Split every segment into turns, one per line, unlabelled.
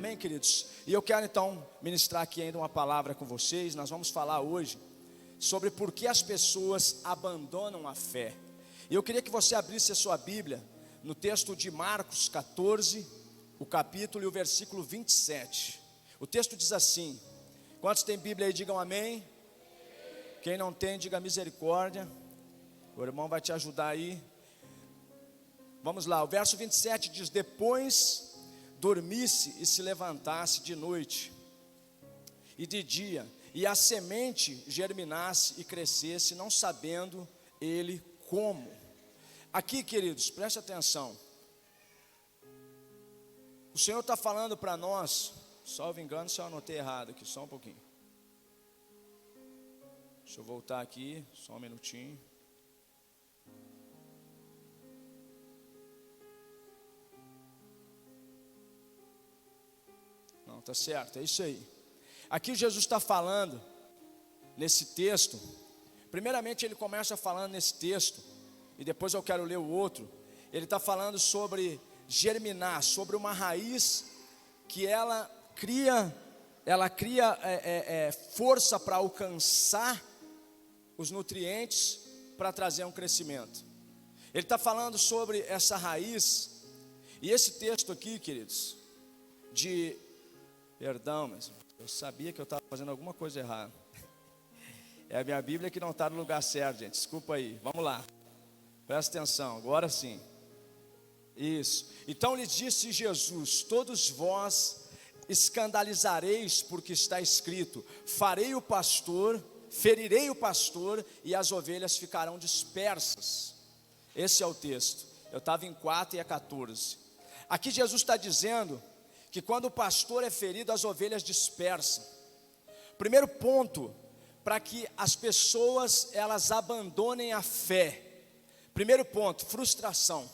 Amém, queridos? E eu quero então ministrar aqui ainda uma palavra com vocês. Nós vamos falar hoje sobre por que as pessoas abandonam a fé. E eu queria que você abrisse a sua Bíblia no texto de Marcos 14, o capítulo e o versículo 27. O texto diz assim: quantos têm Bíblia aí, digam amém. Quem não tem, diga misericórdia. O irmão vai te ajudar aí. Vamos lá, o verso 27 diz: depois dormisse e se levantasse de noite e de dia, e a semente germinasse e crescesse, não sabendo ele como. Aqui, queridos, preste atenção. O Senhor está falando para nós, salvo engano se eu anotei errado aqui, só um pouquinho. Deixa eu voltar aqui, só um minutinho. Não, tá certo, é isso aí. Aqui Jesus está falando, nesse texto, primeiramente ele começa falando nesse texto, e depois eu quero ler o outro. Ele está falando sobre germinar, sobre uma raiz que ela cria força para alcançar os nutrientes, para trazer um crescimento. Ele está falando sobre essa raiz, e esse texto aqui, queridos, perdão, mas eu sabia que eu estava fazendo alguma coisa errada. É a minha Bíblia que não está no lugar certo, gente, desculpa aí, vamos lá. Presta atenção, agora sim. Isso. Então lhe disse Jesus: todos vós escandalizareis, porque está escrito: ferirei o pastor e as ovelhas ficarão dispersas. Esse é o texto. Eu estava em 4 e é 14. Aqui Jesus está dizendo que quando o pastor é ferido, as ovelhas dispersam. Primeiro ponto, para que as pessoas elas abandonem a fé. Primeiro ponto, frustração.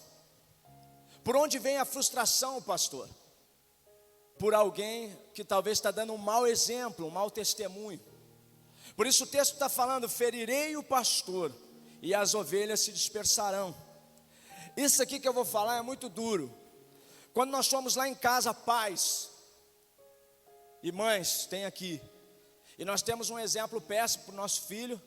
Por onde vem a frustração, pastor? Por alguém que talvez está dando um mau exemplo, um mau testemunho. Por isso o texto está falando: ferirei o pastor e as ovelhas se dispersarão. Isso aqui que eu vou falar é muito duro. Quando nós somos lá em casa, pais e mães, tem aqui, e nós temos um exemplo péssimo para o nosso filho,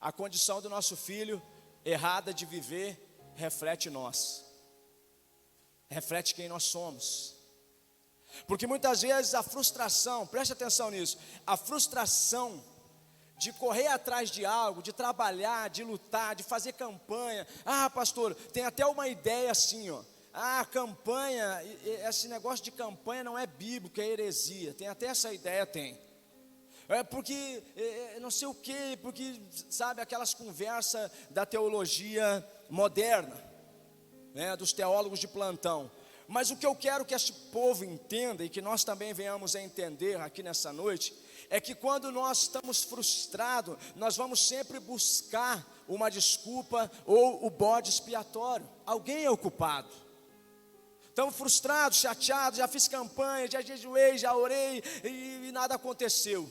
a condição do nosso filho errada de viver reflete nós, reflete quem nós somos. Porque muitas vezes a frustração, preste atenção nisso, a frustração de correr atrás de algo, de trabalhar, de lutar, de fazer campanha. Ah, pastor, tem até uma ideia assim, ó. Ah, campanha, esse negócio de campanha não é bíblico, é heresia. Tem até essa ideia, tem. É porque, não sei o quê, porque, sabe, aquelas conversas da teologia moderna, né, dos teólogos de plantão. Mas o que eu quero que este povo entenda, e que nós também venhamos a entender aqui nessa noite, é que quando nós estamos frustrados, nós vamos sempre buscar uma desculpa ou o bode expiatório. Alguém é o culpado. Estamos frustrados, chateados, já fiz campanha, já jejuei, já orei e nada aconteceu.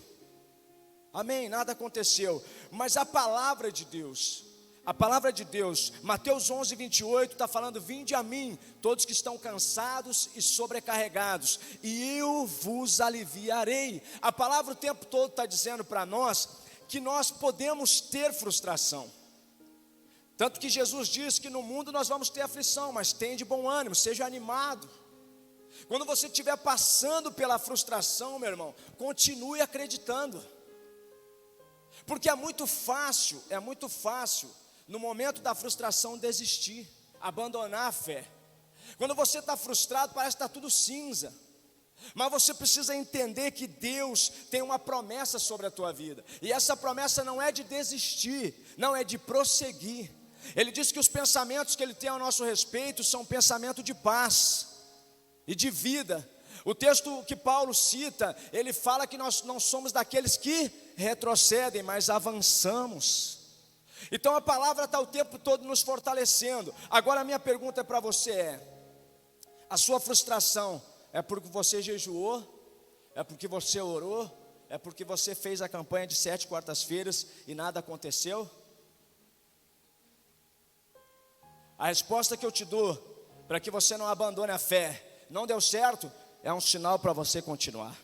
Amém? Nada aconteceu. Mas a palavra de Deus, Mateus 11, 28, está falando: vinde a mim, todos que estão cansados e sobrecarregados, e eu vos aliviarei. A palavra o tempo todo está dizendo para nós que nós podemos ter frustração. Tanto que Jesus diz que no mundo nós vamos ter aflição, mas tenha de bom ânimo, seja animado. Quando você estiver passando pela frustração, meu irmão, continue acreditando. Porque é muito fácil, no momento da frustração, desistir, abandonar a fé. Quando você está frustrado, parece que está tudo cinza. Mas você precisa entender que Deus tem uma promessa sobre a tua vida. E essa promessa não é de desistir, não, é de prosseguir. Ele diz que os pensamentos que Ele tem ao nosso respeito são pensamento de paz e de vida. O texto que Paulo cita, ele fala que nós não somos daqueles que retrocedem, mas avançamos. Então a palavra está o tempo todo nos fortalecendo. Agora a minha pergunta para você a sua frustração é porque você jejuou? É porque você orou? É porque você fez a campanha de 7 quartas-feiras e nada aconteceu? A resposta que eu te dou, para que você não abandone a fé: Não deu certo, é um sinal para você continuar.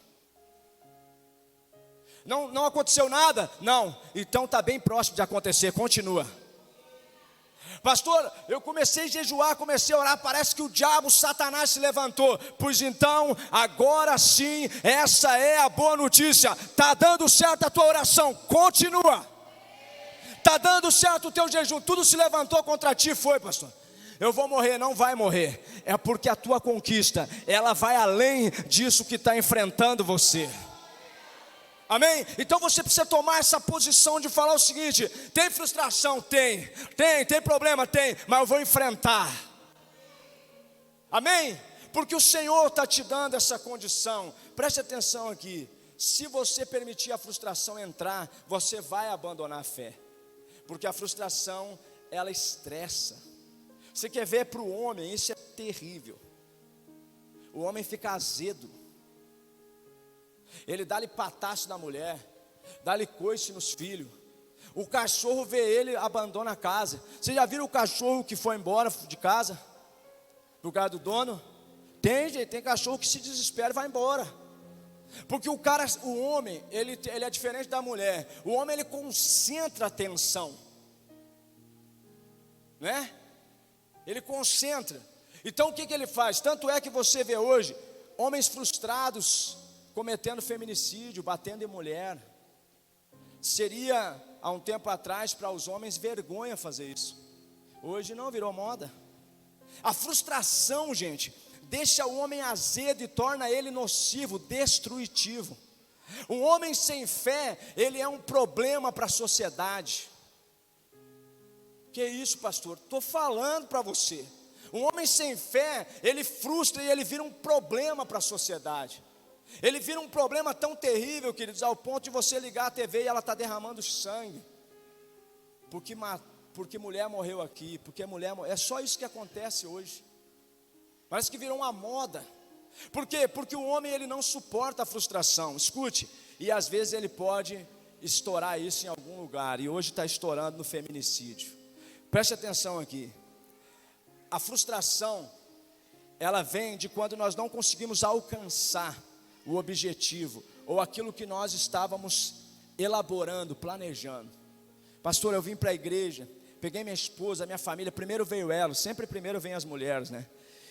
Não aconteceu nada? Não, então está bem próximo de acontecer, continua. Pastor, eu comecei a jejuar, comecei a orar, parece que o diabo, Satanás se levantou. Pois então, agora sim, essa é a boa notícia. Está dando certo a tua oração, continua. Está dando certo o teu jejum, tudo se levantou contra ti, foi, pastor. Eu vou morrer, não vai morrer. É porque a tua conquista, ela vai além disso que está enfrentando você. Amém? Então você precisa tomar essa posição de falar o seguinte: tem frustração? Tem problema? Tem, mas eu vou enfrentar. Amém? Porque o Senhor está te dando essa condição. Preste atenção aqui: se você permitir a frustração entrar, você vai abandonar a fé. Porque a frustração, ela estressa. Você quer ver para o homem, isso é terrível. O homem fica azedo. Ele dá-lhe pataço na mulher, dá-lhe coice nos filhos. O cachorro vê ele, abandona a casa. Vocês já viram o cachorro que foi embora de casa? Por causa do dono? Tem cachorro que se desespera e vai embora. Porque o homem, ele é diferente da mulher. O homem, ele concentra a atenção, né? Ele concentra. Então o que ele faz? Tanto é que você vê hoje homens frustrados cometendo feminicídio, batendo em mulher. Seria, há um tempo atrás, para os homens vergonha fazer isso. Hoje não, virou moda. A frustração, gente, deixa o homem azedo e torna ele nocivo, destrutivo. Um homem sem fé, ele é um problema para a sociedade. Que isso, pastor? Estou falando para você. Um homem sem fé, ele frustra e ele vira um problema para a sociedade. Ele vira um problema tão terrível, queridos, ao ponto de você ligar a TV e ela está derramando sangue. Porque mulher morreu aqui, é só isso que acontece hoje. Parece que virou uma moda. Por quê? Porque o homem, ele não suporta a frustração. Escute, e às vezes ele pode estourar isso em algum lugar. E hoje está estourando no feminicídio. Preste atenção aqui. A frustração, ela vem de quando nós não conseguimos alcançar o objetivo, ou aquilo que nós estávamos elaborando, planejando. Pastor, eu vim para a igreja, peguei minha esposa, minha família, primeiro veio ela, sempre primeiro vem as mulheres, né?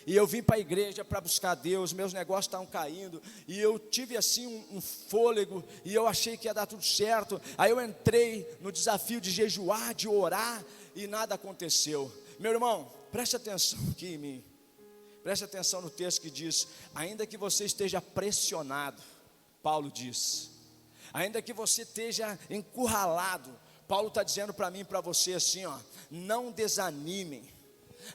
E eu vim para a igreja para buscar Deus, meus negócios estavam caindo, e eu tive assim um fôlego, e eu achei que ia dar tudo certo. Aí eu entrei no desafio de jejuar, de orar, e nada aconteceu. Meu irmão, preste atenção aqui em mim. Preste atenção no texto que diz: ainda que você esteja pressionado, Paulo diz, ainda que você esteja encurralado, Paulo está dizendo para mim e para você assim, ó, não desanimem.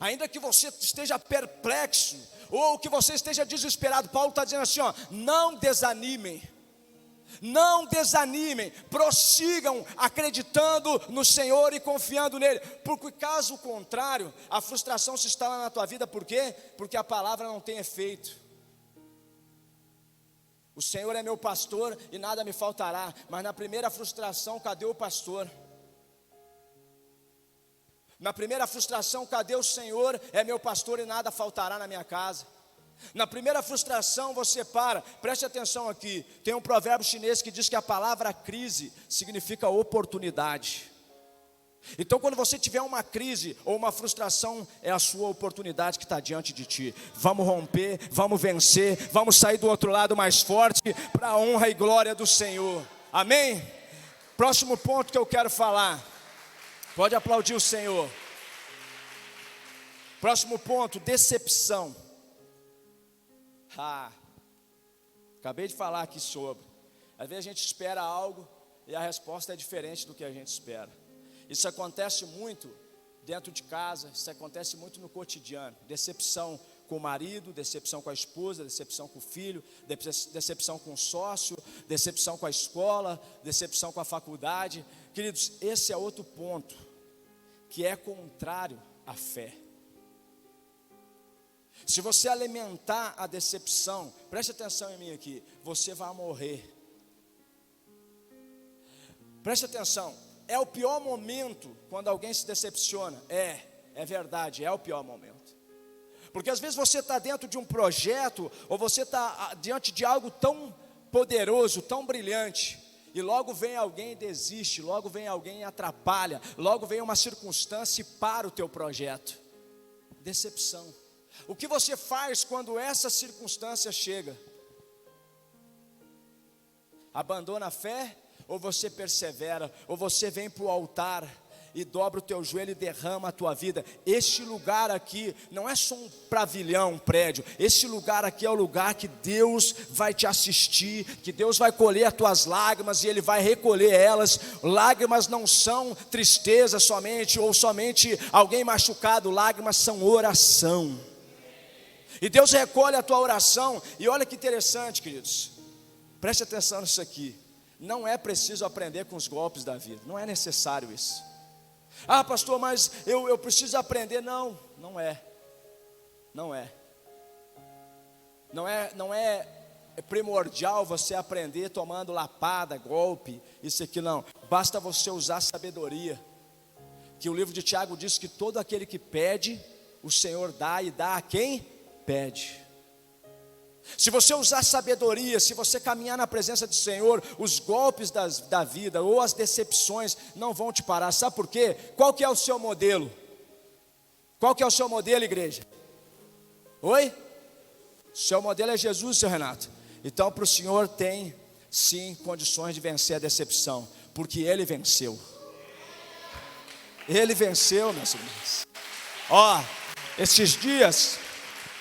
Ainda que você esteja perplexo, ou que você esteja desesperado, Paulo está dizendo assim, ó, não desanimem. Não desanimem, prossigam acreditando no Senhor e confiando nele, porque caso contrário, a frustração se instala na tua vida. Por quê? Porque a palavra não tem efeito. O Senhor é meu pastor e nada me faltará. Mas na primeira frustração, cadê o pastor? Na primeira frustração, cadê o Senhor? É meu pastor e nada faltará na minha casa. Na primeira frustração você preste atenção aqui, tem um provérbio chinês que diz que a palavra crise significa oportunidade. Então quando você tiver uma crise ou uma frustração, é a sua oportunidade que está diante de ti. Vamos romper, vamos vencer, vamos sair do outro lado mais forte, para a honra e glória do Senhor, amém? Próximo ponto que eu quero falar, pode aplaudir o Senhor. Próximo ponto, decepção. Acabei de falar aqui sobre. Às vezes a gente espera algo e a resposta é diferente do que a gente espera. Isso acontece muito dentro de casa, isso acontece muito no cotidiano. Decepção com o marido, decepção com a esposa, decepção com o filho, decepção com o sócio, decepção com a escola, decepção com a faculdade. Queridos, esse é outro ponto que é contrário à fé. Se você alimentar a decepção, preste atenção em mim aqui, você vai morrer. Preste atenção, é o pior momento quando alguém se decepciona. É verdade, é o pior momento. Porque às vezes você está dentro de um projeto, ou você está diante de algo tão poderoso, tão brilhante, e logo vem alguém e desiste, logo vem alguém e atrapalha, logo vem uma circunstância e para o teu projeto. Decepção. O que você faz quando essa circunstância chega? Abandona a fé, ou você persevera, ou você vem para o altar e dobra o teu joelho e derrama a tua vida? Este lugar aqui não é só um pavilhão, um prédio. Este lugar aqui é o lugar que Deus vai te assistir, que Deus vai colher as tuas lágrimas e Ele vai recolher elas. Lágrimas não são tristeza somente, ou somente alguém machucado. Lágrimas são oração. E Deus recolhe a tua oração. E olha que interessante, queridos, preste atenção nisso aqui. Não é preciso aprender com os golpes da vida, não é necessário isso. Ah, pastor, mas eu preciso aprender. Não é primordial você aprender tomando lapada, golpe, isso aqui não. Basta você usar sabedoria. Que o livro de Tiago diz que todo aquele que pede, o Senhor dá, e dá a quem pede. Se você usar sabedoria, se você caminhar na presença do Senhor, os golpes da vida ou as decepções não vão te parar. Sabe por quê? Qual que é o seu modelo? Qual que é o seu modelo, igreja? Oi? Seu modelo é Jesus, seu Renato. Então para o Senhor tem sim condições de vencer a decepção, porque Ele venceu. Ele venceu, meus irmãos. Ó, esses dias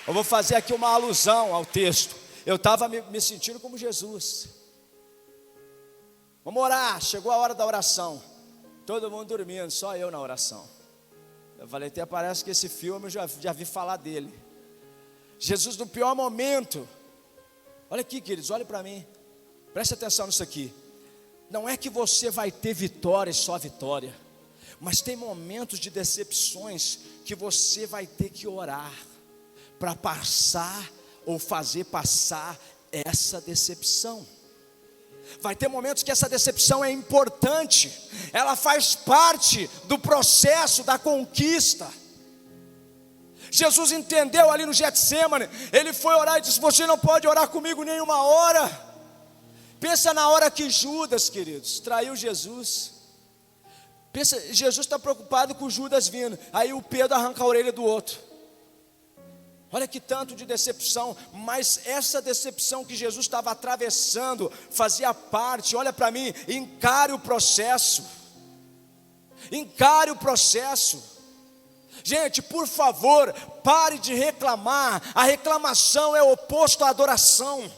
eu vou fazer aqui uma alusão ao texto. Eu estava me sentindo como Jesus. Vamos orar, chegou a hora da oração. Todo mundo dormindo, só eu na oração. Eu falei, até parece que esse filme eu já vi falar dele. Jesus no pior momento. Olha aqui, queridos, olhe para mim. Preste atenção nisso aqui. Não é que você vai ter vitória e só vitória, mas tem momentos de decepções que você vai ter que orar para passar ou fazer passar essa decepção. Vai ter momentos que essa decepção é importante, ela faz parte do processo da conquista. Jesus entendeu ali no Getsemane, Ele foi orar e disse, você não pode orar comigo nenhuma hora. Pensa na hora que Judas, queridos, traiu Jesus. Pensa, Jesus está preocupado com Judas vindo, aí o Pedro arranca a orelha do outro. Olha que tanto de decepção, mas essa decepção que Jesus estava atravessando fazia parte, olha para mim, encare o processo. Encare o processo. Gente, por favor, pare de reclamar. A reclamação é o oposto à adoração.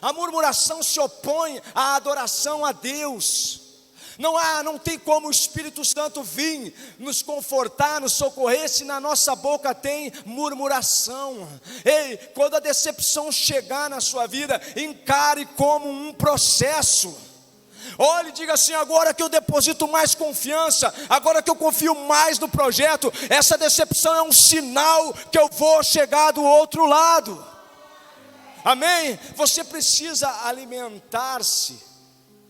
A murmuração se opõe à adoração a Deus. Não tem como o Espírito Santo vir nos confortar, nos socorrer, se na nossa boca tem murmuração. Ei, quando a decepção chegar na sua vida, encare como um processo. Olhe e diga assim, agora que eu deposito mais confiança, agora que eu confio mais no projeto, essa decepção é um sinal que eu vou chegar do outro lado. Amém? Você precisa alimentar-se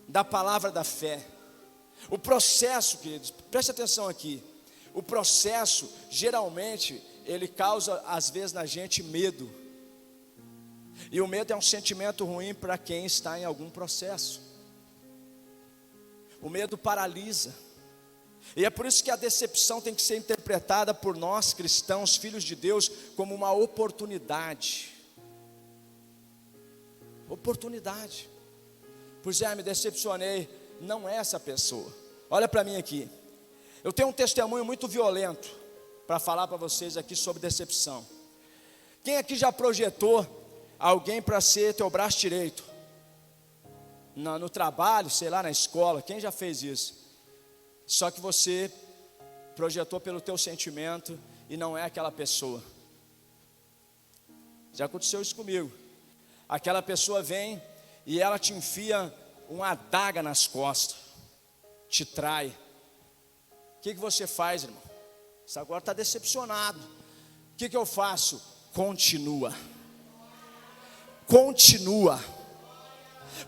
da palavra da fé. O processo, queridos, preste atenção aqui. O processo, geralmente, ele causa, às vezes, na gente medo. E o medo é um sentimento ruim para quem está em algum processo. O medo paralisa. E é por isso que a decepção tem que ser interpretada por nós, cristãos, filhos de Deus, como uma oportunidade. Oportunidade. Pois é, me decepcionei. Não é essa pessoa. Olha para mim aqui. Eu tenho um testemunho muito violento para falar para vocês aqui sobre decepção. Quem aqui já projetou alguém para ser teu braço direito? No trabalho, sei lá, na escola. Quem já fez isso? Só que você projetou pelo teu sentimento e não é aquela pessoa. Já aconteceu isso comigo. Aquela pessoa vem e ela te enfia uma adaga nas costas, te trai. O que você faz, irmão? Você agora está decepcionado. O que eu faço? Continua.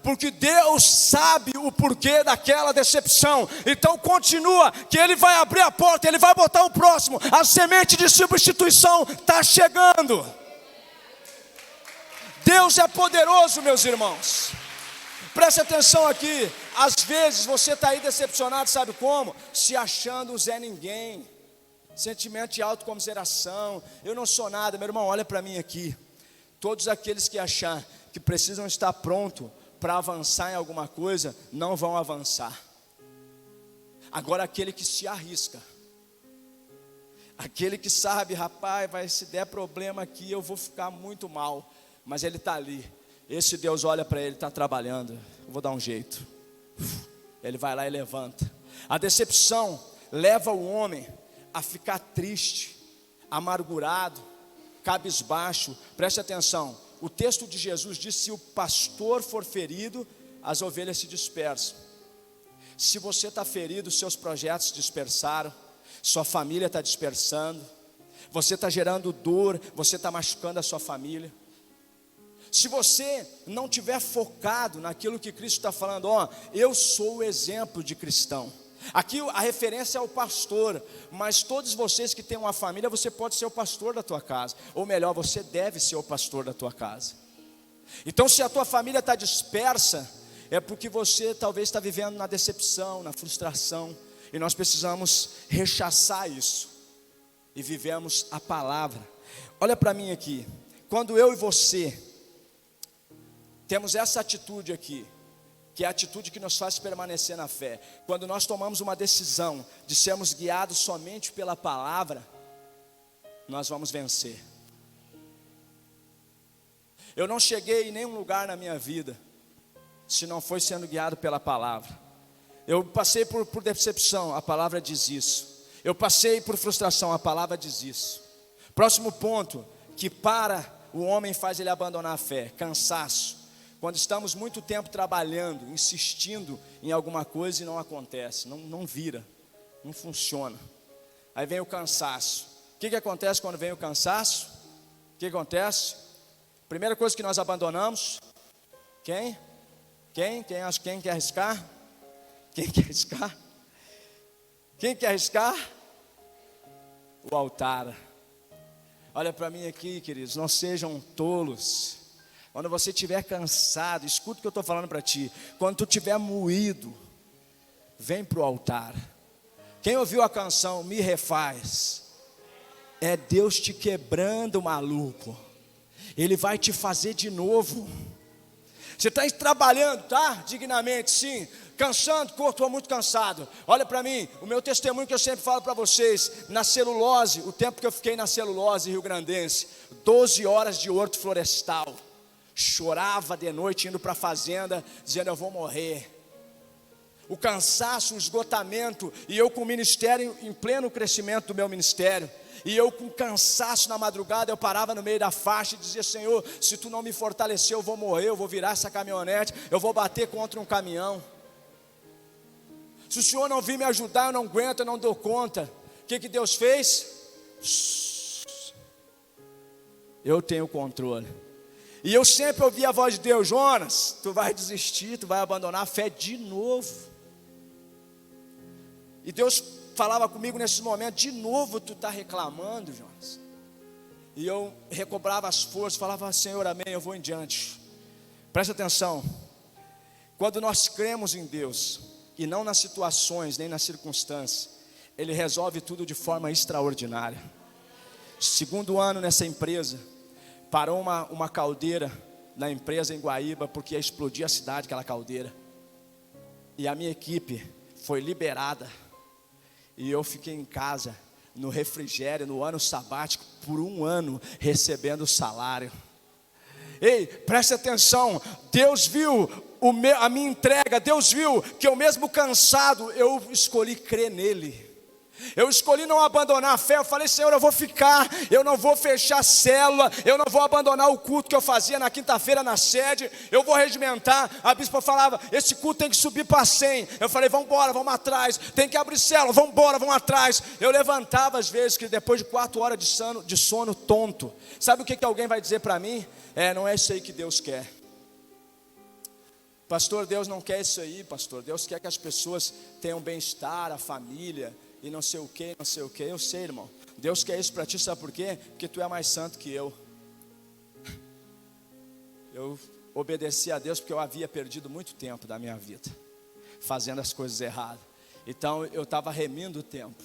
porque Deus sabe o porquê daquela decepção. Então continua, que Ele vai abrir a porta, Ele vai botar o próximo. A semente de substituição está chegando. Deus é poderoso, meus irmãos. Preste atenção aqui. Às vezes você está aí decepcionado, sabe como? Se achando um Zé Ninguém. Sentimento de autocomiseração. Eu não sou nada. Meu irmão, olha para mim aqui. Todos aqueles que achar que precisam estar pronto para avançar em alguma coisa, não vão avançar. Agora aquele que se arrisca, aquele que sabe, rapaz, se der problema aqui eu vou ficar muito mal, mas ele está ali, esse Deus olha para ele, está trabalhando, eu vou dar um jeito. Ele vai lá e levanta. A decepção leva o homem a ficar triste, amargurado, cabisbaixo. Preste atenção, o texto de Jesus diz: se o pastor for ferido, as ovelhas se dispersam. Se você está ferido, seus projetos se dispersaram, sua família está dispersando, você está gerando dor, você está machucando a sua família. Se você não tiver focado naquilo que Cristo está falando, eu sou o exemplo de cristão. Aqui a referência é o pastor, mas todos vocês que têm uma família, você pode ser o pastor da tua casa, ou melhor, você deve ser o pastor da tua casa. Então, se a tua família está dispersa, é porque você talvez está vivendo na decepção, na frustração, e nós precisamos rechaçar isso, e vivemos a palavra. Olha para mim aqui, quando eu e você temos essa atitude aqui, que é a atitude que nos faz permanecer na fé, quando nós tomamos uma decisão de sermos guiados somente pela palavra, nós vamos vencer. Eu não cheguei em nenhum lugar na minha vida se não foi sendo guiado pela palavra. Eu passei por decepção, a palavra diz isso. Eu passei por frustração, a palavra diz isso. Próximo ponto, que para o homem faz ele abandonar a fé: cansaço. Quando estamos muito tempo trabalhando, insistindo em alguma coisa e não acontece, não vira, não funciona. Aí vem o cansaço. O que acontece quando vem o cansaço? O que acontece? Primeira coisa que nós abandonamos. Quem quer arriscar? Quem quer arriscar? Quem quer arriscar? O altar. Olha para mim aqui, queridos, não sejam tolos. Quando você estiver cansado, escuta o que eu estou falando para ti. Quando tu estiver moído, vem para o altar. Quem ouviu a canção Me Refaz? É Deus te quebrando, maluco. Ele vai te fazer de novo. Você está trabalhando, tá? Dignamente, sim. Cansando, estou muito cansado. Olha para mim, o meu testemunho que eu sempre falo para vocês. Na celulose, o tempo que eu fiquei na celulose rio-grandense, 12 horas de horto florestal. Chorava de noite indo para a fazenda, dizendo: eu vou morrer. O cansaço, o esgotamento, e eu com o ministério em pleno crescimento do meu ministério, e eu com cansaço na madrugada, eu parava no meio da faixa e dizia: Senhor, se tu não me fortalecer, eu vou morrer, eu vou virar essa caminhonete, eu vou bater contra um caminhão. Se o Senhor não vir me ajudar, eu não aguento, eu não dou conta. O que Deus fez? Eu tenho controle. E eu sempre ouvi a voz de Deus: Jonas, tu vai desistir, tu vai abandonar a fé de novo. E Deus falava comigo nesse momento: de novo tu está reclamando, Jonas. E eu recobrava as forças, falava: Senhor, amém, eu vou em diante. Presta atenção, quando nós cremos em Deus, e não nas situações, nem nas circunstâncias, Ele resolve tudo de forma extraordinária. Segundo ano nessa empresa, parou uma caldeira na empresa em Guaíba, porque ia explodir a cidade, aquela caldeira. E a minha equipe foi liberada. E eu fiquei em casa, no refrigério, no ano sabático, por 1 ano, recebendo salário. Ei, preste atenção, Deus viu a minha entrega, Deus viu que eu mesmo cansado, eu escolhi crer nele. Eu escolhi não abandonar a fé. Eu falei: Senhor, eu vou ficar, eu não vou fechar a célula, eu não vou abandonar o culto que eu fazia na quinta-feira na sede, eu vou regimentar. A bispa falava: esse culto tem que subir para 100. Eu falei: vamos embora, vamos atrás. Tem que abrir célula, vamos embora, vamos atrás. Eu levantava às vezes, que depois de 4 horas de sono tonto. Sabe o que alguém vai dizer para mim? Não é isso aí que Deus quer. Pastor, Deus não quer isso aí, pastor. Deus quer que as pessoas tenham bem-estar, a família, e não sei o que, não sei o que. Eu sei, irmão. Deus quer isso para ti, sabe por quê? Porque tu é mais santo que eu. Eu obedeci a Deus porque eu havia perdido muito tempo da minha vida, fazendo as coisas erradas. Então eu estava remindo o tempo.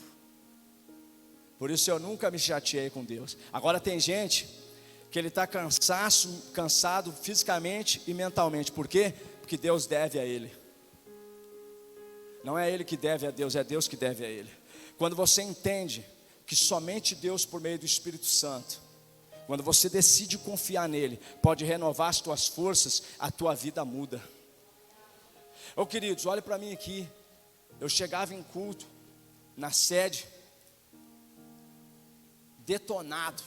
Por isso eu nunca me chateei com Deus. Agora tem gente que ele está cansado fisicamente e mentalmente. Por quê? Porque Deus deve a ele. Não é ele que deve a Deus, é Deus que deve a ele. Quando você entende que somente Deus, por meio do Espírito Santo, quando você decide confiar nele, pode renovar as tuas forças, a tua vida muda. Ô queridos, olha para mim aqui. Eu chegava em culto, na sede, detonado.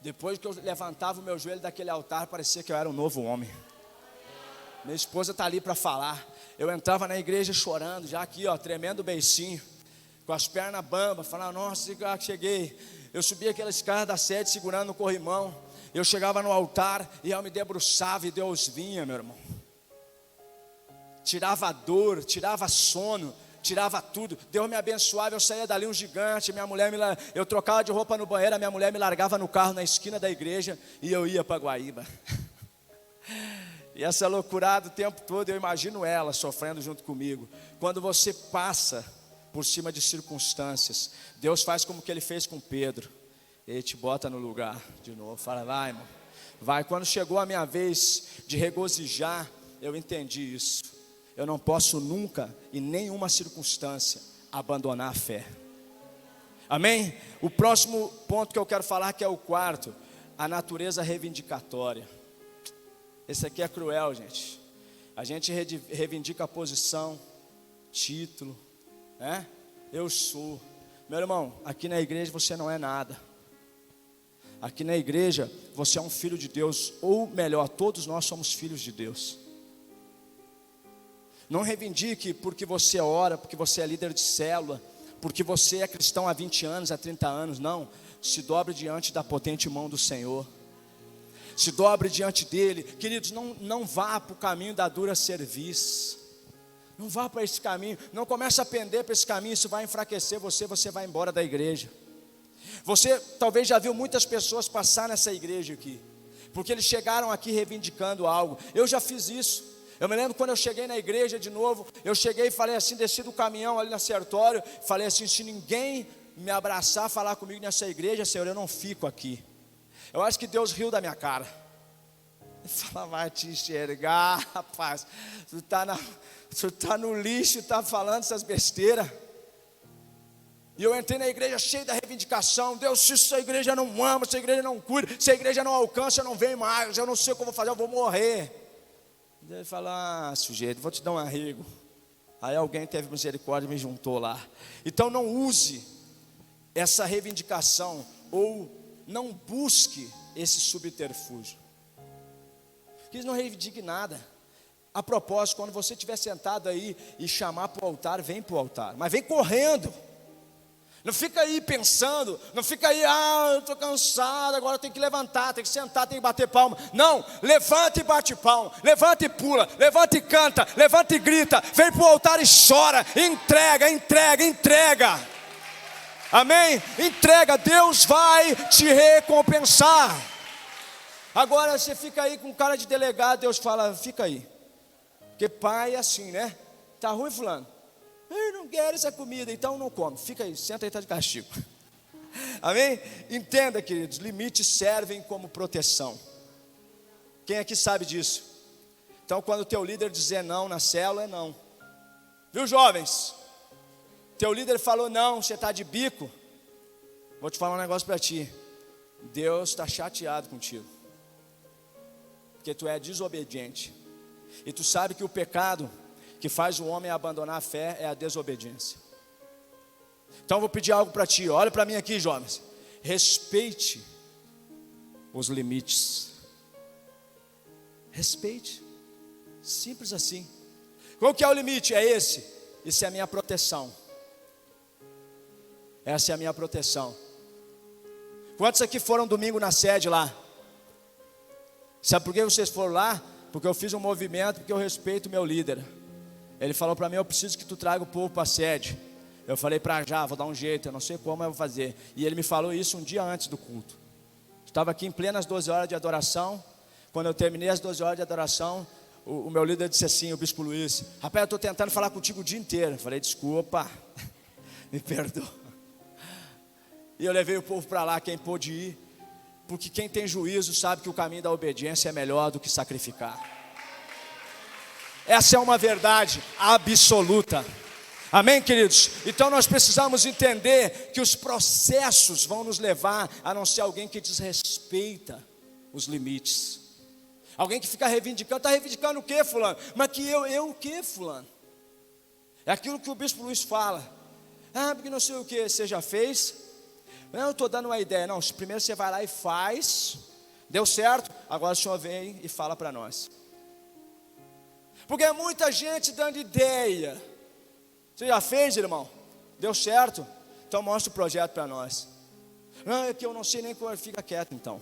Depois que eu levantava o meu joelho daquele altar, parecia que eu era um novo homem. Minha esposa está ali para falar. Eu entrava na igreja chorando, já aqui, ó, tremendo o beicinho, com as pernas bambas, falando, nossa, cheguei. Eu subia aquela escada da sede, segurando o corrimão. Eu chegava no altar e eu me debruçava e Deus vinha, meu irmão. Tirava a dor, tirava sono, tirava tudo. Deus me abençoava, eu saía dali um gigante. Eu trocava de roupa no banheiro, a minha mulher me largava no carro na esquina da igreja e eu ia para Guaíba. E essa loucurada o tempo todo, eu imagino ela sofrendo junto comigo. Quando você passa por cima de circunstâncias, Deus faz como que ele fez com Pedro. Ele te bota no lugar de novo, fala, vai, irmão, vai. Quando chegou a minha vez de regozijar, eu entendi isso. Eu não posso nunca, em nenhuma circunstância, abandonar a fé. Amém? O próximo ponto que eu quero falar, que é o quarto, a natureza reivindicatória. Esse aqui é cruel, gente. A gente reivindica a posição, título, né? Eu sou. Meu irmão, aqui na igreja você não é nada. Aqui na igreja você é um filho de Deus, ou melhor, todos nós somos filhos de Deus. Não reivindique porque você ora, porque você é líder de célula, porque você é cristão há 20 anos, há 30 anos, não. Se dobre diante da potente mão do Senhor. Se dobre diante dele. Queridos, não vá para o caminho da dura serviço. Não vá para esse caminho. Não comece a pender para esse caminho. Isso vai enfraquecer você vai embora da igreja. Você talvez já viu muitas pessoas passar nessa igreja aqui, porque eles chegaram aqui reivindicando algo. Eu já fiz isso. Eu me lembro quando eu cheguei na igreja de novo. Eu cheguei e falei assim, desci do caminhão ali na Sertório. Falei assim, se ninguém me abraçar, falar comigo nessa igreja, Senhor, eu não fico aqui. Eu acho que Deus riu da minha cara. Ele falou, vai te enxergar, rapaz. Tu tá no lixo, tá falando essas besteiras. E eu entrei na igreja cheio da reivindicação. Deus, se essa igreja não ama, se a igreja não cuida, se a igreja não alcança, eu não venho mais. Eu não sei o que eu vou fazer, eu vou morrer. Ele falou, sujeito, vou te dar um arrego. Aí alguém teve misericórdia e me juntou lá. Então não use essa reivindicação, ou não busque esse subterfúgio. Que não reivindique nada. A propósito, quando você estiver sentado aí e chamar para o altar, vem para o altar, mas vem correndo. Não fica aí pensando, não fica aí, eu estou cansado, agora eu tenho que levantar, tenho que sentar, tenho que bater palma. Não, levanta e bate palma, levanta e pula, levanta e canta, levanta e grita, vem para o altar e chora, entrega, entrega, entrega. Amém? Entrega, Deus vai te recompensar. Agora você fica aí com cara de delegado, Deus fala, fica aí. Porque pai é assim, né? Tá ruim, fulano? Eu não quero essa comida, então não come. Fica aí, senta aí, está de castigo. Amém? Entenda, queridos, limites servem como proteção. Quem aqui sabe disso? Então quando o teu líder dizer não na célula, é não. Viu, jovens? Teu líder falou não, você está de bico. Vou te falar um negócio para ti. Deus está chateado contigo, porque tu é desobediente. E tu sabe que o pecado que faz o homem abandonar a fé é a desobediência. Então eu vou pedir algo para ti. Olha para mim aqui, jovens. Respeite os limites. Respeite. Simples assim. Qual que é o limite? É esse. Isso é a minha proteção. Essa é a minha proteção. Quantos aqui foram domingo na sede lá? Sabe por que vocês foram lá? porque eu fiz um movimento, porque eu respeito o meu líder. Ele falou para mim, eu preciso que tu traga o povo para a sede. Eu falei para já, vou dar um jeito, eu não sei como eu vou fazer. E ele me falou isso um dia antes do culto. Estava aqui em plenas 12 horas de adoração. Quando eu terminei as 12 horas de adoração, o meu líder disse assim, o bispo Luiz: rapaz, eu estou tentando falar contigo o dia inteiro. Eu falei, desculpa, me perdoa. E eu levei o povo para lá, quem pôde ir, porque quem tem juízo sabe que o caminho da obediência é melhor do que sacrificar. Essa é uma verdade absoluta. Amém, queridos? Então nós precisamos entender que os processos vão nos levar a não ser alguém que desrespeita os limites. Alguém que fica reivindicando, está reivindicando o quê, fulano? Mas que eu o quê, fulano? É aquilo que o bispo Luiz fala. Ah, porque não sei o que, você já fez? Não, eu estou dando uma ideia. Não, primeiro você vai lá e faz. Deu certo? Agora o senhor vem e fala para nós. Porque é muita gente dando ideia. Você já fez, irmão? Deu certo? Então mostra o projeto para nós. Não, é que eu não sei nem como. Fica quieto então.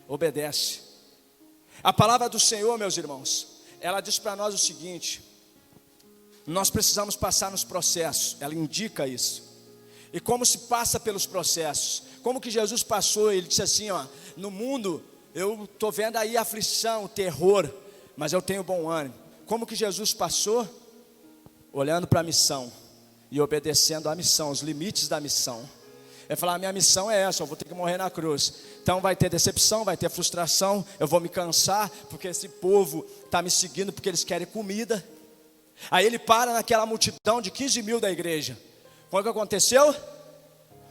Obedece. A palavra do Senhor, meus irmãos, ela diz para nós o seguinte: nós precisamos passar nos processos. Ela indica isso. E como se passa pelos processos? Como que Jesus passou? Ele disse assim, ó: no mundo eu estou vendo aí aflição, terror, mas eu tenho bom ânimo. Como que Jesus passou? Olhando para a missão e obedecendo à missão, os limites da missão. Ele falou, a minha missão é essa, eu vou ter que morrer na cruz. Então vai ter decepção, vai ter frustração, eu vou me cansar, porque esse povo está me seguindo porque eles querem comida. Aí ele para naquela multidão de 15 mil da igreja. Quando que aconteceu?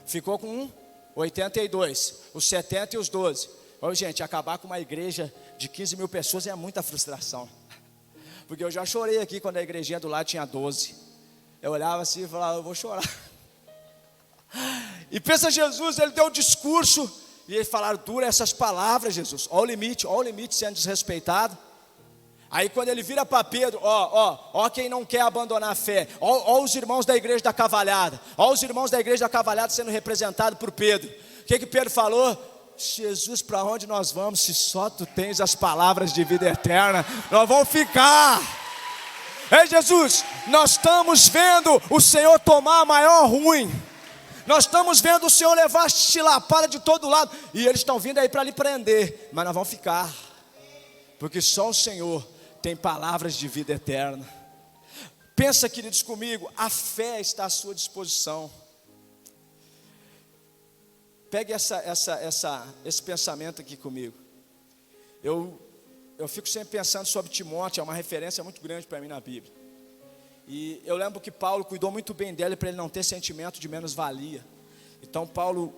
Ficou com 82, os 70 e os 12. Ô, gente, acabar com uma igreja de 15 mil pessoas é muita frustração. Porque eu já chorei aqui quando a igrejinha do lado tinha 12. Eu olhava assim e falava, eu vou chorar. E pensa Jesus, ele deu um discurso e eles falaram, dura essas palavras, Jesus. Olha o limite sendo desrespeitado. Aí quando ele vira para Pedro, ó quem não quer abandonar a fé. Ó os irmãos da igreja da Cavalhada. Ó os irmãos da igreja da Cavalhada sendo representados por Pedro. O que Pedro falou? Jesus, para onde nós vamos se só tu tens as palavras de vida eterna? Nós vamos ficar. Ei, Jesus, nós estamos vendo o Senhor tomar a maior ruim. Nós estamos vendo o Senhor levar chilapada de todo lado. E eles estão vindo aí para lhe prender. Mas nós vamos ficar. Porque só o Senhor tem palavras de vida eterna. Pensa, queridos, comigo, a fé está à sua disposição. Pegue esse pensamento aqui comigo. Eu fico sempre pensando sobre Timóteo, é uma referência muito grande para mim na Bíblia. E eu lembro que Paulo cuidou muito bem dele para ele não ter sentimento de menos-valia. Então Paulo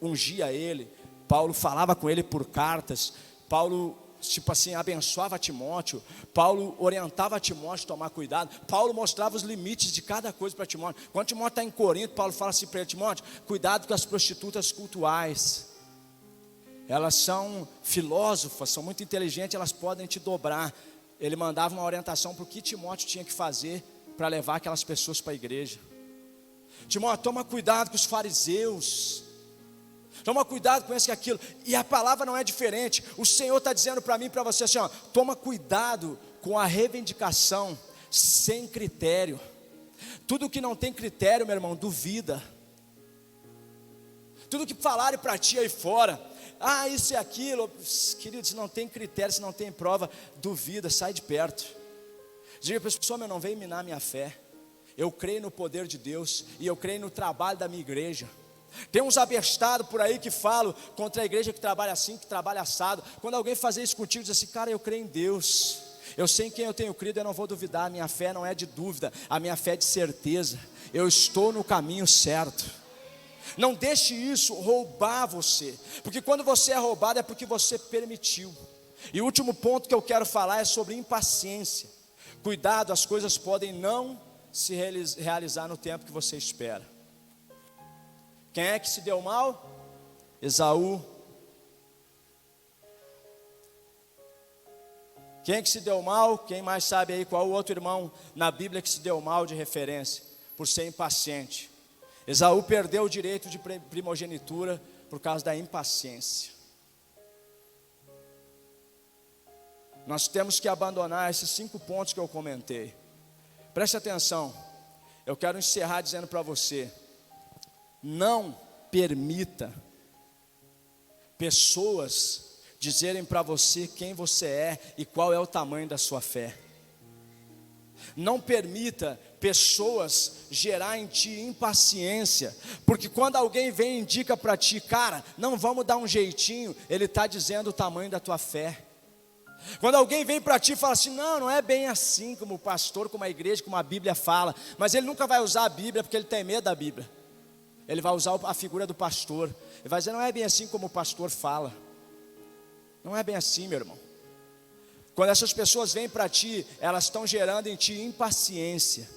ungia ele, Paulo falava com ele por cartas, Paulo, tipo assim, abençoava Timóteo, Paulo orientava Timóteo a tomar cuidado, Paulo mostrava os limites de cada coisa para Timóteo. Quando Timóteo está em Corinto, Paulo fala assim para ele, Timóteo, cuidado com as prostitutas cultuais. Elas são filósofas, são muito inteligentes, elas podem te dobrar. Ele mandava uma orientação para o que Timóteo tinha que fazer para levar aquelas pessoas para a igreja. Timóteo, toma cuidado com os fariseus. Toma cuidado com esse e aquilo. E a palavra não é diferente. O Senhor está dizendo para mim e para você assim, ó, toma cuidado com a reivindicação sem critério. Tudo que não tem critério, meu irmão, duvida. Tudo que falarem para ti aí fora, isso e aquilo, queridos, se não tem critério, se não tem prova, duvida, sai de perto. Diga para as pessoas, eu não venho minar minha fé. Eu creio no poder de Deus e eu creio no trabalho da minha igreja. Tem uns abestados por aí que falam contra a igreja que trabalha assim, que trabalha assado. Quando alguém fazer isso contigo, diz assim, cara, eu creio em Deus. Eu sei em quem eu tenho crido, eu não vou duvidar. A minha fé não é de dúvida, a minha fé é de certeza. Eu estou no caminho certo. Não deixe isso roubar você, porque quando você é roubado é porque você permitiu. E o último ponto que eu quero falar é sobre impaciência. Cuidado, as coisas podem não se realizar no tempo que você espera. Quem é que se deu mal? Esaú. Quem é que se deu mal? Quem mais sabe aí qual o outro irmão na Bíblia que se deu mal de referência? Por ser impaciente. Esaú perdeu o direito de primogenitura por causa da impaciência. nós temos que abandonar esses 5 pontos que eu comentei. Preste atenção, eu quero encerrar dizendo para você: não permita pessoas dizerem para você quem você é e qual é o tamanho da sua fé. Não permita pessoas gerar em ti impaciência, porque quando alguém vem e indica para ti, cara, não, vamos dar um jeitinho, ele está dizendo o tamanho da tua fé. Quando alguém vem para ti e fala assim, não, não é bem assim como o pastor, como a igreja, como a Bíblia fala, mas ele nunca vai usar a Bíblia porque ele tem medo da Bíblia. Ele vai usar a figura do pastor, ele vai dizer, não é bem assim como o pastor fala. Não é bem assim, meu irmão. Quando essas pessoas vêm para ti, elas estão gerando em ti impaciência.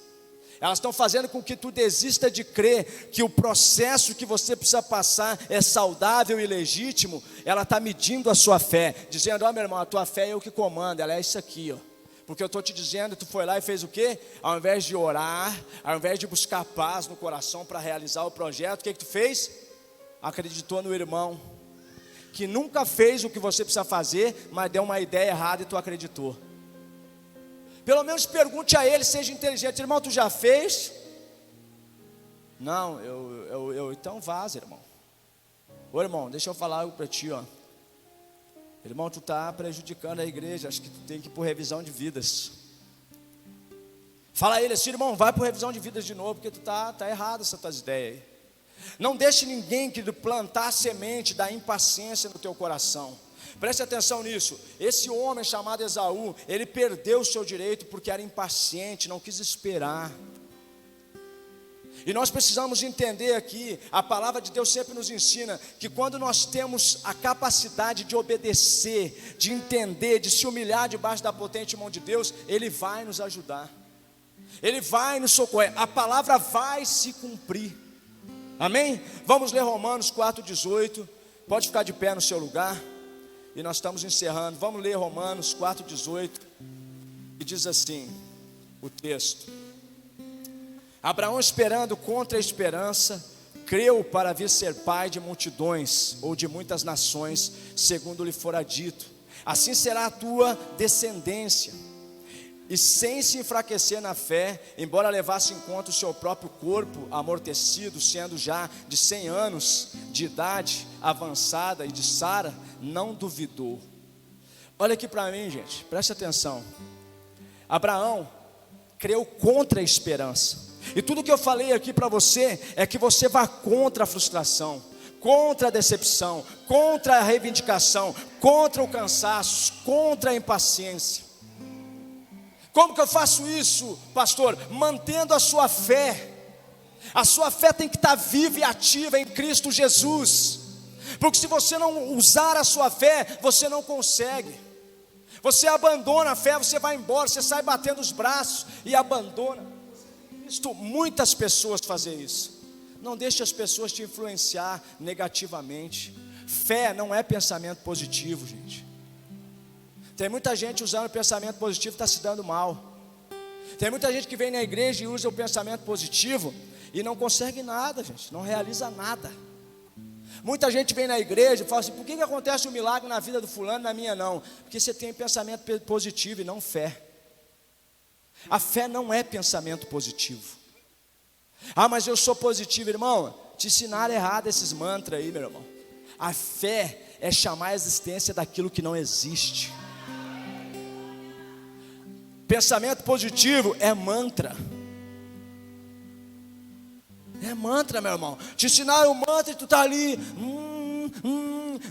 Elas estão fazendo com que tu desista de crer que o processo que você precisa passar é saudável e legítimo. Ela está medindo a sua fé, dizendo, ó meu irmão, a tua fé é o que comanda, ela é isso aqui, ó. Porque eu estou te dizendo, tu foi lá e fez o quê? Ao invés de orar, ao invés de buscar paz no coração para realizar o projeto, o que tu fez? Acreditou no irmão, que nunca fez o que você precisa fazer, mas deu uma ideia errada e tu acreditou. Pelo menos pergunte a ele, seja inteligente. Irmão, tu já fez? Não, então vaza, irmão. Ô irmão, deixa eu falar algo para ti, ó. Irmão, tu está prejudicando a igreja, acho que tu tem que ir por revisão de vidas. Fala a ele assim, irmão, vai por revisão de vidas de novo, porque tu tá errado essas tuas ideias aí. Não deixe ninguém que plantar a semente da impaciência no teu coração. Preste atenção nisso. Esse homem chamado Esaú, ele perdeu o seu direito porque era impaciente, não quis esperar. E nós precisamos entender aqui, a palavra de Deus sempre nos ensina que quando nós temos a capacidade de obedecer, de entender, de se humilhar debaixo da potente mão de Deus, Ele vai nos ajudar, Ele vai nos socorrer, a palavra vai se cumprir. Amém? Vamos ler Romanos 4,18. Pode ficar de pé no seu lugar. E nós estamos encerrando. Vamos ler Romanos 4,18. E diz assim o texto: Abraão, esperando contra a esperança, creu para vir ser pai de multidões, ou de muitas nações, segundo lhe fora dito, assim será a tua descendência. E sem se enfraquecer na fé, embora levasse em conta o seu próprio corpo amortecido, sendo já de 100 anos de idade avançada, e de Sara, não duvidou. Olha aqui para mim, gente, preste atenção. Abraão creu contra a esperança. E tudo que eu falei aqui para você é que você vá contra a frustração, contra a decepção, contra a reivindicação, contra o cansaço, contra a impaciência. Como que eu faço isso, pastor? Mantendo a sua fé. A sua fé tem que estar viva e ativa em Cristo Jesus. Porque se você não usar a sua fé, você não consegue. Você abandona a fé, você vai embora, você sai batendo os braços e abandona. Muitas pessoas fazem isso. Não deixe as pessoas te influenciar negativamente. Fé não é pensamento positivo, gente. Tem muita gente usando o pensamento positivo e está se dando mal. Tem muita gente que vem na igreja e usa o pensamento positivo e não consegue nada, gente, não realiza nada. Muita gente vem na igreja e fala assim, por que acontece um milagre na vida do fulano e na minha não? Porque você tem pensamento positivo e não fé. A fé não é pensamento positivo. Ah, mas eu sou positivo, irmão. Te ensinaram errado esses mantras aí, meu irmão. A fé é chamar a existência daquilo que não existe. Pensamento positivo é mantra. É mantra, meu irmão. Te ensinaram o mantra e tu está ali.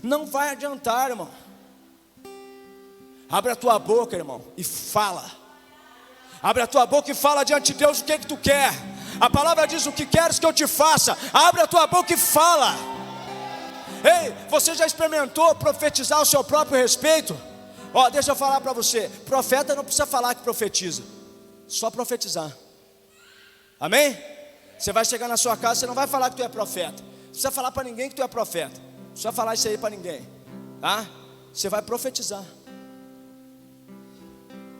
Não vai adiantar, irmão. Abre a tua boca, irmão, e fala. Abre a tua boca e fala diante de Deus o que tu quer. A palavra diz, o que queres que eu te faça? Abre a tua boca e fala. Ei, você já experimentou profetizar ao seu próprio respeito? Ó, deixa eu falar para você, profeta não precisa falar que profetiza, só profetizar. Amém? Você vai chegar na sua casa, você não vai falar que tu é profeta. Não precisa falar para ninguém que tu é profeta. Não precisa falar isso aí para ninguém, tá? Você vai profetizar.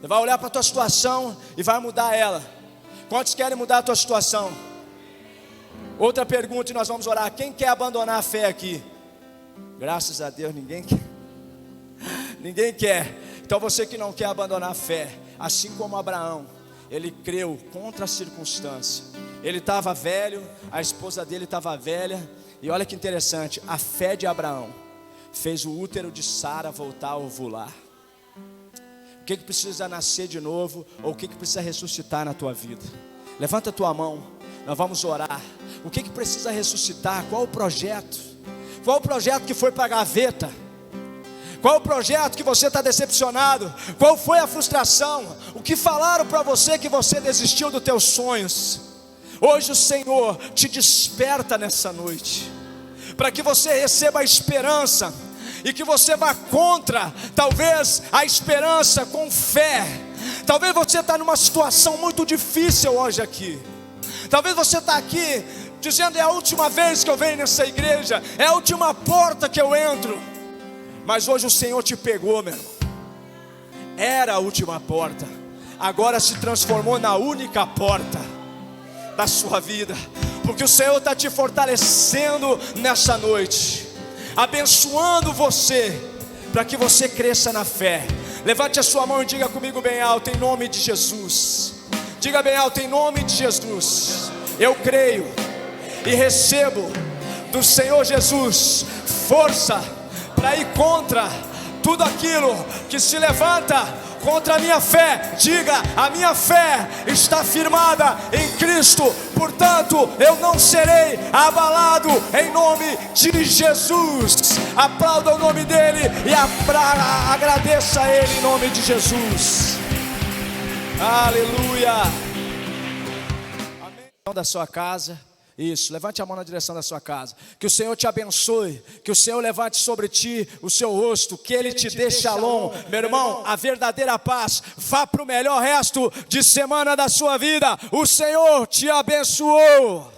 Você vai olhar para a tua situação e vai mudar ela. Quantos querem mudar a tua situação? Outra pergunta e nós vamos orar. Quem quer abandonar a fé aqui? Graças a Deus, ninguém quer. Ninguém quer. Então você que não quer abandonar a fé, assim como Abraão, ele creu contra a circunstância. Ele estava velho, a esposa dele estava velha, e olha que interessante, a fé de Abraão fez o útero de Sara voltar a ovular. O que precisa nascer de novo, ou o que precisa ressuscitar na tua vida? Levanta a tua mão, nós vamos orar. O que precisa ressuscitar? Qual o projeto? Qual o projeto que foi para a gaveta? Qual o projeto que você está decepcionado? Qual foi a frustração? O que falaram para você que você desistiu dos teus sonhos? Hoje o Senhor te desperta nessa noite, para que você receba a esperança, e que você vá contra, talvez, a esperança com fé. Talvez você está numa situação muito difícil hoje aqui. Talvez você está aqui dizendo: é a última vez que eu venho nessa igreja, é a última porta que eu entro. Mas hoje o Senhor te pegou, meu irmão. Era a última porta, agora se transformou na única porta da sua vida, porque o Senhor está te fortalecendo nessa noite, abençoando você, para que você cresça na fé. Levante a sua mão e diga comigo bem alto, em nome de Jesus. Diga bem alto, em nome de Jesus. Eu creio e recebo do Senhor Jesus força para ir contra tudo aquilo que se levanta contra a minha fé. Diga: a minha fé está firmada em Cristo, portanto eu não serei abalado, em nome de Jesus. Aplauda o nome dele e agradeça a ele em nome de Jesus. Aleluia. Amém. Da sua casa. Isso, levante a mão na direção da sua casa. Que o Senhor te abençoe, que o Senhor levante sobre ti o seu rosto, que Ele te dê shalom. Meu irmão, a verdadeira paz. Vá para o melhor resto de semana da sua vida. O Senhor te abençoou.